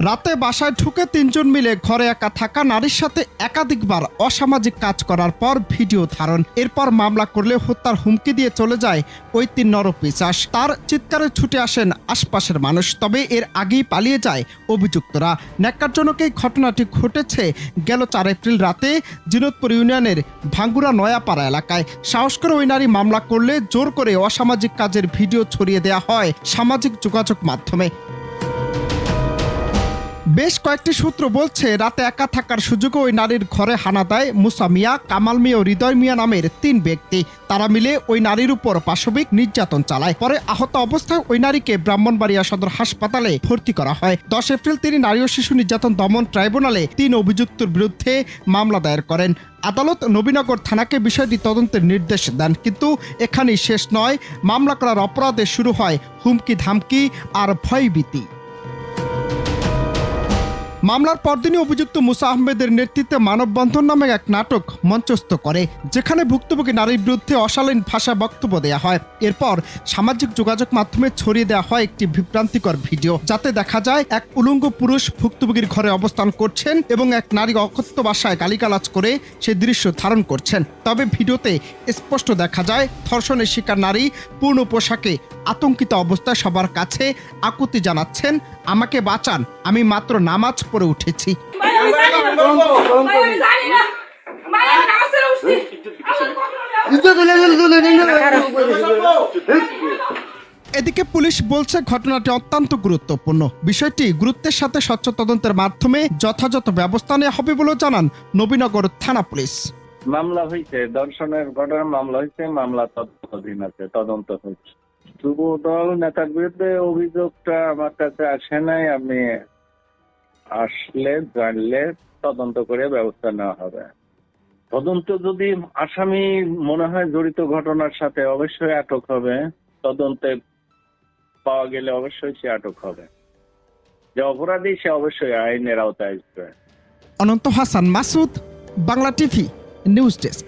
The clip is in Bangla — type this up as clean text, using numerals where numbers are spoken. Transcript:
রাতে বাসায় ঢুকে তিনজন মিলে ঘরে একা থাকা নারীর সাথে একাধিকবার অসামাজিক কাজ করার পর ভিডিও ধারণ, এরপর মামলা করলে হত্যার হুমকি দিয়ে চলে যায় ওই তিন নরপিশাচ। তার চিৎকারে ছুটে আসেন আশপাশের মানুষ, তবে এর আগেই পালিয়ে যায় অভিযুক্তরা। ন্যাক্কারজনক এই ঘটনাটি ঘটেছে গেল 4 এপ্রিল রাতে জিনতপুর ইউনিয়নের ভাঙ্গুরা নয়াপাড়া এলাকায়। সাহস করে ওই নারী মামলা করলে জোর করে অসামাজিক কাজের ভিডিও ছড়িয়ে দেওয়া হয় সামাজিক যোগাযোগ মাধ্যমে। বেশ কয়েকটি সূত্র বলছে, রাতে একা থাকার সুযোগে ওই নারীর ঘরে হানা দেয় মুসা মিয়া, কামাল মিয়া ও হৃদয় মিয়া নামের 3 ব্যক্তি। তারা মিলে ওই নারীর উপর পাশবিক নির্যাতন চালায়। পরে আহত অবস্থায় ওই নারীকে ব্রাহ্মণবাড়িয়া সদর হাসপাতালে ভর্তি করা হয়। 10 এপ্রিল তিনি নারী ও শিশু নির্যাতন দমন ট্রাইব্যুনালে 3 অভিযুক্তের বিরুদ্ধে মামলা দায়ের করেন। আদালত নবীনগর থানাকে বিষয়টি তদন্তের নির্দেশ দেন, কিন্তু এখানেই শেষ নয়। মামলা করার অপরাধে শুরু হয় হুমকি ধামকি আর ভয়ভীতি। মামলার পরদিনই অভিযুক্ত মুসা আহমেদের নেতৃত্বে মানববন্ধন নামে এক নাটক মঞ্চস্থ করে, যেখানে ভুক্তভোগী নারীর বিরুদ্ধে অশালীন ভাষায় বক্তব্য দেওয়া হয়। এরপর সামাজিক যোগাযোগ মাধ্যমে ছড়িয়ে দেওয়া হয় একটি বিভ্রান্তিকর ভিডিও, যাতে দেখা যায় এক উলঙ্গ পুরুষ ভুক্তভোগীর ঘরে অবস্থান করছেন এবং এক নারী অকথ্য ভাষায় গালিগালাজ করে সেই দৃশ্য ধারণ করছেন। তবে ভিডিওতে স্পষ্ট দেখা যায় ধর্ষণের শিকার নারী পূর্ণ পোশাকে আতঙ্কিত অবস্থায় সবার কাছে আকুতি জানাচ্ছেন, আমাকে বাঁচান, আমি মাত্র নামাজ পড়ে উঠেছি। এদিকে পুলিশ বলছে ঘটনাটি অত্যন্ত গুরুত্বপূর্ণ। বিষয়টি গুরুত্বের সাথে স্বচ্ছ তদন্তের মাধ্যমে যথাযথ ব্যবস্থা নেওয়া হবে বলে জানান নবীনগর থানা পুলিশ। মামলা হয়েছে, দর্শনের ঘটনার মামলা হয়েছে, মামলা তদন্তাধীন আছে, তদন্ত হচ্ছে। যুব দল নেতার বিরুদ্ধে অভিযোগটা আমার কাছে আসে নাই, আমি আসলে জানলে তদন্ত করে ব্যবস্থা নেওয়া হবে। তদন্ত যদি আসামি মনে হয় জড়িত ঘটনার সাথে, অবশ্যই আটক হবে। তদন্তে পাওয়া গেলে অবশ্যই সে আটক হবে। যে অপরাধী সে অবশ্যই আইনের আওতায় আসবে। Ananta Hasan Masud, Bangla TV news desk.